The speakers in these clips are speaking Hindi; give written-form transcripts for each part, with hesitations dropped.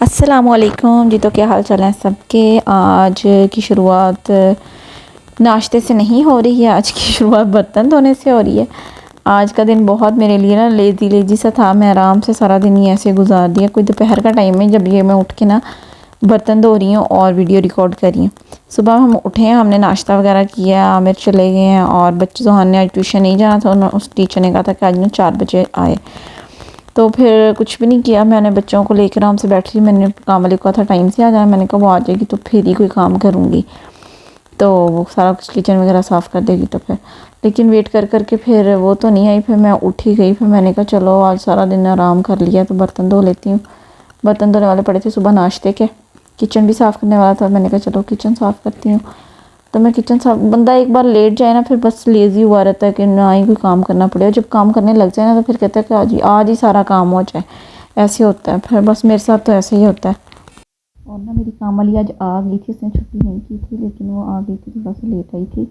अस्सलामुअलैकुम जी। तो क्या हाल चाल है सबके। आज की शुरुआत नाश्ते से नहीं हो रही है, आज की शुरुआत बर्तन धोने से हो रही है। आज का दिन बहुत मेरे लिए ना लेज़ी लेज़ी सा था। मैं आराम से सारा दिन ही ऐसे गुजार दिया। कोई दोपहर का टाइम है जब ये मैं उठ के ना बर्तन धो रही हूँ और वीडियो रिकॉर्ड कर रही हूँ। सुबह हम उठे हैं, हमने नाश्ता वगैरह किया, आमिर चले गए हैं और बच्चे जोहान ने आज ट्यूशन नहीं जाना था। उस टीचर ने कहा था कि आज ना 4 बजे आए, तो फिर कुछ भी नहीं किया। मैंने बच्चों को लेकर आराम से बैठी। मैंने काम वाले को कहा था टाइम से आ जाना, मैंने कहा वो आ जाएगी तो फिर ही कोई काम करूँगी, तो वो सारा कुछ किचन वगैरह साफ़ कर देगी। तो फिर लेकिन वेट कर कर के फिर वो तो नहीं आई। फिर मैं उठ ही गई। फिर मैंने कहा चलो आज सारा दिन आराम कर लिया तो बर्तन धो लेती हूँ। बर्तन धोने वाले पड़े थे सुबह नाश्ते के, किचन भी साफ़ करने वाला था। मैंने कहा चलो किचन साफ़ करती हूँ। तो मैं किचन साफ, बंदा एक बार लेट जाए ना फिर बस लेज़ी हुआ रहता है कि ना ही कोई काम करना पड़े। और जब काम करने लग जाए ना तो फिर कहता है कि आज ही सारा काम हो जाए। ऐसे होता है फिर, बस मेरे साथ तो ऐसे ही होता है। और ना मेरी काम वाली आज आ गई थी, उसने छुट्टी नहीं की थी लेकिन वो आ गई थी, थोड़ा सा लेट आई थी।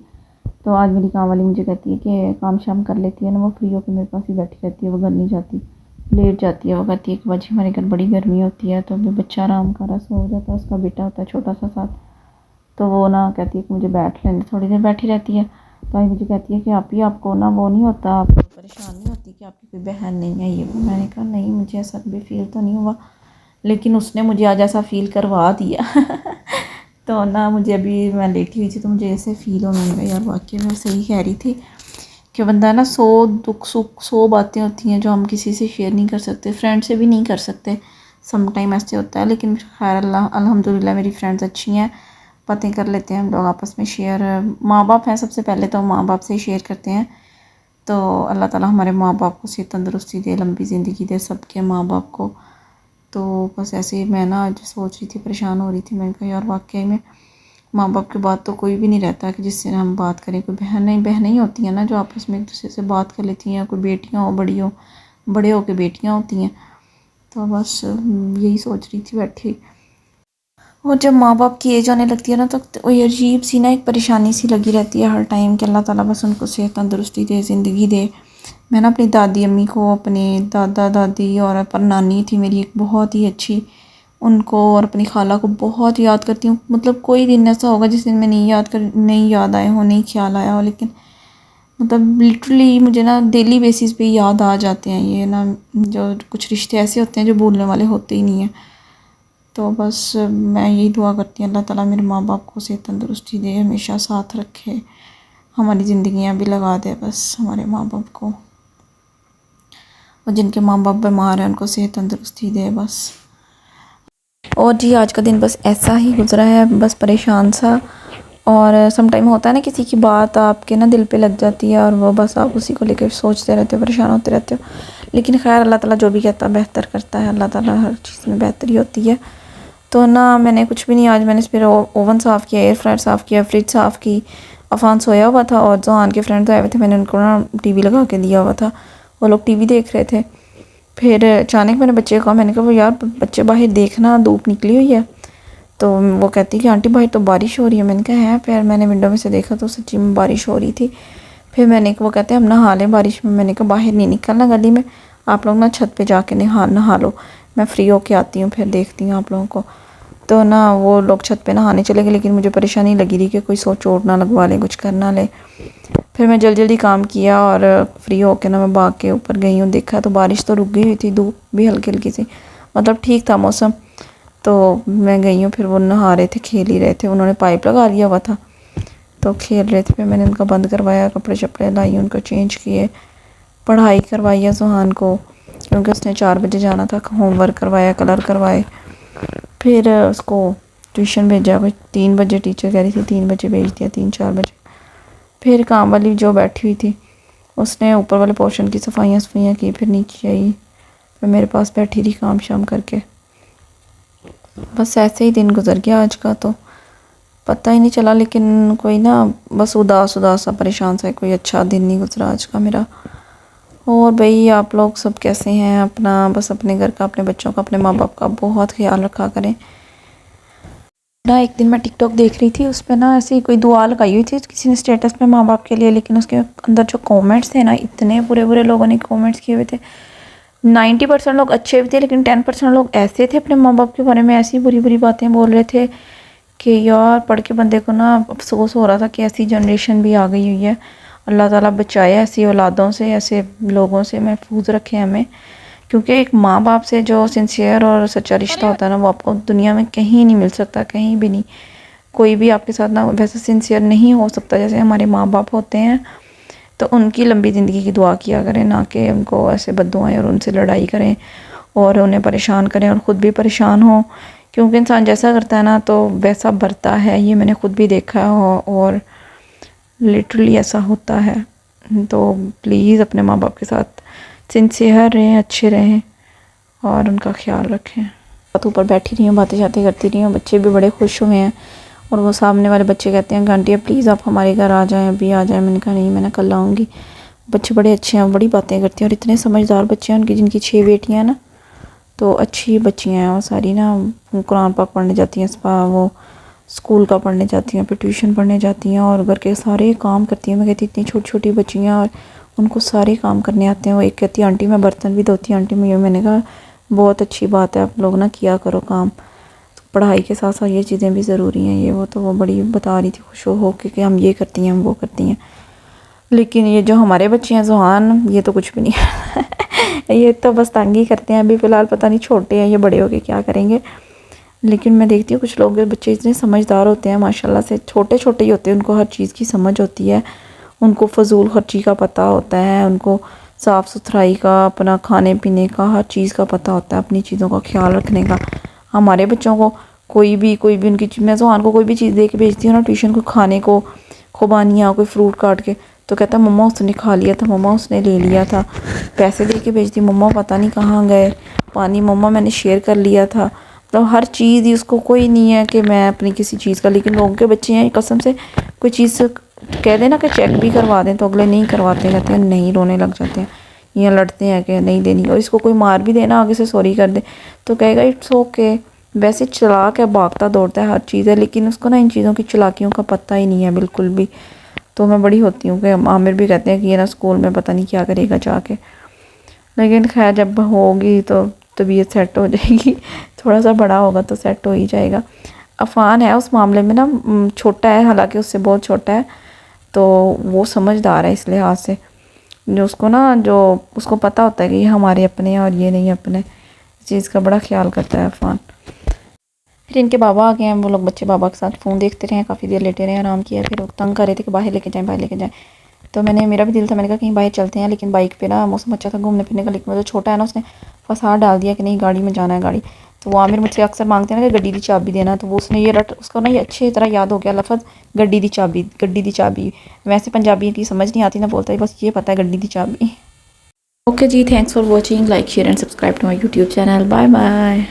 तो आज मेरी काम वाली मुझे कहती है कि काम शाम कर लेती है ना, वो फ्री होकर मेरे पास ही बैठी रहती है, वो घर नहीं जाती, लेट जाती है। वो कहती है कि बच्ची हमारे घर बड़ी गर्मी होती है, तो बच्चा आराम कर रहा सो जाता है, उसका बेटा होता है छोटा सा साथ, तो वो ना कहती है कि मुझे बैठ लेने, थोड़ी देर बैठी रहती है। तो आई मुझे कहती है कि आप ही आपको ना वो नहीं होता, आप परेशान नहीं होती कि आपकी कोई बहन नहीं है ये वो। मैंने कहा नहीं, मुझे ऐसा कभी फील तो नहीं हुआ, लेकिन उसने मुझे आज ऐसा फ़ील करवा दिया। तो ना मुझे अभी मैं लेटी हुई थी तो मुझे ऐसे फ़ील होने लगा यार, वाकई में सही कह रही थी कि बंदा ना 100 दुख सुख 100 बातें होती हैं जो हम किसी से शेयर नहीं कर सकते, फ्रेंड से भी नहीं कर सकते। सम टाइम ऐसे होता है, लेकिन खैर अल्लाह अल्हम्दुलिल्लाह मेरी फ्रेंड्स अच्छी हैं, बातें कर लेते हैं हम लोग आपस में शेयर। माँ बाप हैं सबसे पहले तो, माँ बाप से ही शेयर करते हैं। तो अल्लाह ताला हमारे माँ बाप को सेहत तंदुरुस्ती दे, लंबी ज़िंदगी दे सबके माँ बाप को। तो बस ऐसे ही मैं ना आज सोच रही थी, परेशान हो रही थी। मैंने कहा यार वाकई में माँ बाप के बाद तो कोई भी नहीं रहता कि जिससे हम बात करें। कोई बहनें ही होती हैं ना जो आपस में एक दूसरे से बात कर लेती हैं, कोई बेटियाँ हो, बड़े हो के बेटियाँ होती हैं। तो बस यही सोच रही थी बैठी। और जब माँ बाप की एज आने लगती है ना तो वही अजीब सी ना एक परेशानी सी लगी रहती है हर टाइम कि अल्लाह ताला बस उनको सेहत तंदुरुस्ती दे, ज़िंदगी दे। मैं ना अपनी दादी अम्मी को, अपने दादा दादी और पर नानी थी मेरी एक बहुत ही अच्छी, उनको और अपनी खाला को बहुत याद करती हूँ। मतलब कोई दिन ऐसा होगा जिस दिन मैं नहीं याद आए हो, नहीं ख्याल आया हो, लेकिन मतलब लिटरली मुझे ना डेली बेसिस पे याद आ जाते हैं ये ना। जो कुछ रिश्ते ऐसे होते हैं जो भूलने वाले होते ही नहीं हैं। तो बस मैं यही दुआ करती हूँ अल्लाह ताला मेरे माँ बाप को सेहत तंदुरुस्ती दे, हमेशा साथ रखे, हमारी ज़िंदगियाँ भी लगा दे बस हमारे माँ बाप को। और जिनके माँ बाप बीमार हैं उनको सेहत तंदुरुस्ती दे बस। और जी आज का दिन बस ऐसा ही गुजरा है, बस परेशान सा। और सम टाइम होता है ना किसी की बात आपके ना दिल पे लग जाती है और वो बस आप उसी को लेकर सोचते रहते हो, परेशान होते रहते हो। लेकिन खैर अल्लाह ताला जो भी कहता है बेहतर करता है, अल्लाह ताला हर चीज़ में बेहतरी होती है। तो ना मैंने कुछ भी नहीं, आज मैंने फिर ओवन साफ़ किया, एयर फ्रायर साफ़ किया, फ्रिज साफ़ की। अफान सोया हुआ था और जोहान के फ्रेंड तो आए हुए थे, मैंने उनको ना टीवी लगा के दिया हुआ था, वो लोग टीवी देख रहे थे। फिर अचानक मैंने बच्चे को कहा, मैंने कहा वो यार बच्चे बाहर देखना धूप निकली हुई है। तो वो कहती कि आंटी बाहर तो बारिश हो रही है। मैंने कहा है, फिर मैंने विंडो में से देखा तो सच्ची में बारिश हो रही थी। फिर वो कहते हैं हम नहा लें बारिश में। मैंने कहा बाहर नहीं निकलना गली में, आप लोग ना छत पे जाके नहा लो, मैं फ्री होके आती हूँ फिर देखती हूँ आप लोगों को। तो ना वो लोग छत पे नहाने चले गए, लेकिन मुझे परेशानी लगी रही कि कोई चोट ना लगवा ले, कुछ कर ना ले। फिर मैं जल्दी काम किया और फ्री होके ना मैं भाग के ऊपर गई हूँ। देखा तो बारिश तो रुक गई हुई थी, धूप भी हल्की हल्की सी, मतलब ठीक था मौसम। तो मैं गई हूँ, फिर वो नहा रहे थे, खेल ही रहे थे, उन्होंने पाइप लगा लिया हुआ था तो खेल रहे थे। फिर मैंने उनका बंद करवाया, कपड़े शपड़े लाई, उनको चेंज किए, पढ़ाई करवाई है सुहान को क्योंकि उसने 4 बजे जाना था, होमवर्क करवाया, कलर करवाए। फिर उसको ट्यूशन भेजा, कुछ 3 बजे टीचर कह रही थी 3 बजे भेज दिया, 3-4 बजे। फिर काम वाली जो बैठी हुई थी उसने ऊपर वाले पोर्शन की सफाइयाँ की, फिर नीचे आई, फिर मेरे पास बैठी रही काम शाम करके। बस ऐसे ही दिन गुजर गया आज का, तो पता ही नहीं चला। लेकिन कोई ना बस उदास उदास सा, परेशान सा, कोई अच्छा दिन नहीं गुजरा आज का मेरा। और भाई आप लोग सब कैसे हैं? अपना बस अपने घर का, अपने बच्चों का, अपने माँ बाप का बहुत ख्याल रखा करें ना। एक दिन मैं टिकटॉक देख रही थी, उस पर ना ऐसी कोई दुआ लगाई हुई थी किसी ने स्टेटस पे माँ बाप के लिए, लेकिन उसके अंदर जो कमेंट्स थे ना, इतने बुरे बुरे लोगों ने कमेंट्स किए हुए थे। 90% लोग अच्छे भी थे, लेकिन 10% लोग ऐसे थे अपने माँ बाप के बारे में ऐसी बुरी बुरी बातें बोल रहे थे कि यार पढ़ के बंदे को ना अफसोस हो रहा था कि ऐसी जनरेशन भी आ गई हुई है। अल्लाह ताला बचाए ऐसी औलादों से, ऐसे लोगों से महफूज रखे हमें, क्योंकि एक माँ बाप से जो सिंसियर और सच्चा रिश्ता होता है ना, वो आपको दुनिया में कहीं नहीं मिल सकता, कहीं भी नहीं। कोई भी आपके साथ ना वैसे सिंसियर नहीं हो सकता जैसे हमारे माँ बाप होते हैं। तो उनकी लंबी ज़िंदगी की दुआ किया करें, ना कि उनको ऐसे बद्दुआएं और उनसे लड़ाई करें और उन्हें परेशान करें और ख़ुद भी परेशान हो, क्योंकि इंसान जैसा करता है ना तो वैसा भरता है। ये मैंने ख़ुद भी देखा है और लिटरली ऐसा होता है। तो प्लीज़ अपने माँ बाप के साथ सिंसियर रहें, अच्छे रहें और उनका ख्याल रखें। बात ऊपर बैठी रही हूँ, बातें शातें करती रही हूँ, बच्चे भी बड़े खुश हुए हैं। और वो सामने वाले बच्चे कहते हैं आंटी प्लीज़ आप हमारे घर आ जाएं, अभी आ जाएं। मैंने कहा नहीं, मैंने कल आऊँगी। बच्चे बड़े अच्छे हैं, बड़ी बातें करते हैं और इतने समझदार बच्चे हैं उनकी, जिनकी 6 बेटियाँ हैं ना, तो अच्छी बच्चियाँ हैं। और सारी ना कुरान पाक पढ़ने जाती हैं, वो स्कूल का पढ़ने जाती हैं, फिर ट्यूशन पढ़ने जाती हैं और घर के सारे काम करती हैं। मैं कहती इतनी छोटी छोटी बच्चियाँ और उनको सारे काम करने आते हैं। वो एक कहती है आंटी मैं बर्तन भी धोती हूँ आंटी मैं। मैंने कहा बहुत अच्छी बात है, आप लोग ना किया करो काम, तो पढ़ाई के साथ साथ ये चीज़ें भी ज़रूरी हैं। ये वो तो वो बड़ी बता रही थी खुश हो के कि हम ये करती हैं, हम वो करती हैं। लेकिन ये जो हमारे बच्चे हैं ज़ुहान, ये तो कुछ भी नहीं है ये तो बस तंगी करते हैं। अभी फ़िलहाल पता नहीं, छोटे हैं ये, बड़े हो के क्या करेंगे। लेकिन मैं देखती हूँ कुछ लोग बच्चे इतने समझदार होते हैं माशाल्लाह से, छोटे छोटे ही होते हैं, उनको हर चीज़ की समझ होती है, उनको फ़जूल खर्ची का पता होता है, उनको साफ़ सुथराई का, अपना खाने पीने का, हर चीज़ का पता होता है, अपनी चीज़ों का ख्याल रखने का। हमारे बच्चों को कोई भी उनकी, मैं ज़ुहान को कोई भी चीज़ दे के भेजती हूँ ना ट्यूशन को, खाने को खुबानियाँ, कोई फ्रूट काट के, तो कहता मम्मा उसने खा लिया था, मम्मा उसने ले लिया था। पैसे दे के भेजती, मम्मा पता नहीं कहाँ गए, पानी मम्मा मैंने शेयर कर लिया था। मतलब हर चीज़ ही उसको, कोई नहीं है कि मैं अपनी किसी चीज़ का। लेकिन लोगों के बच्चे हैं कसम से, कोई चीज़ कह देना कि चेक भी करवा दें तो अगले नहीं करवाते, कहते हैं नहीं, रोने लग जाते हैं या लड़ते हैं कि नहीं देनी। और इसको कोई मार भी देना आगे से सॉरी कर दे तो कहेगा इट्स ओके। वैसे चालाक है, भागता दौड़ता है, हर चीज़ है, लेकिन उसको ना इन चीज़ों की चालाकियों का पता ही नहीं है बिल्कुल भी। तो मैं बड़ी होती हूँ कि आमिर भी कहते हैं कि ये ना स्कूल में पता नहीं क्या करेगा जाके। लेकिन खैर जब होगी तो तबीयत सेट हो जाएगी, थोड़ा सा बड़ा होगा तो सेट हो ही जाएगा। अफ़ान है उस मामले में ना, छोटा है, हालांकि उससे बहुत छोटा है, तो वो समझदार है इस लिहाज से, जो उसको ना, जो उसको पता होता है कि ये हमारे अपने हैं और ये नहीं अपने, इस चीज़ का बड़ा ख्याल करता है अफ़ान। फिर इनके बाबा आ गए हैं, वो लोग बच्चे बाबा के साथ फ़ोन देखते रहे, काफ़ी देर लेटे रहे, आराम किया। फिर वो तंग कर रहे थे कि बाहर लेके जाएं, बाहर लेके जाएं। तो मेरा भी दिल था, मैंने कहा कहीं बाहर चलते हैं, लेकिन बाइक पे ना मौसम अच्छा था घूमने फिरने का, लेकिन वो जो छोटा है ना उसने फसाद डाल दिया कि नहीं गाड़ी में जाना है गाड़ी। तो वो आमिर मुझसे अक्सर मांगते हैं ना कि गड्डी दी चाबी देना, तो वो उसने ये उसको ना ये अच्छी तरह याद हो गया लफ्ज़ गड्डी दी चाबी, गड्डी दी चाबी। वैसे पंजाबी की समझ नहीं आती ना, बोलता है बस ये पता है गड्डी दी चाबी। ओके जी, thanks for watching, like share and subscribe to my YouTube channel. Bye bye.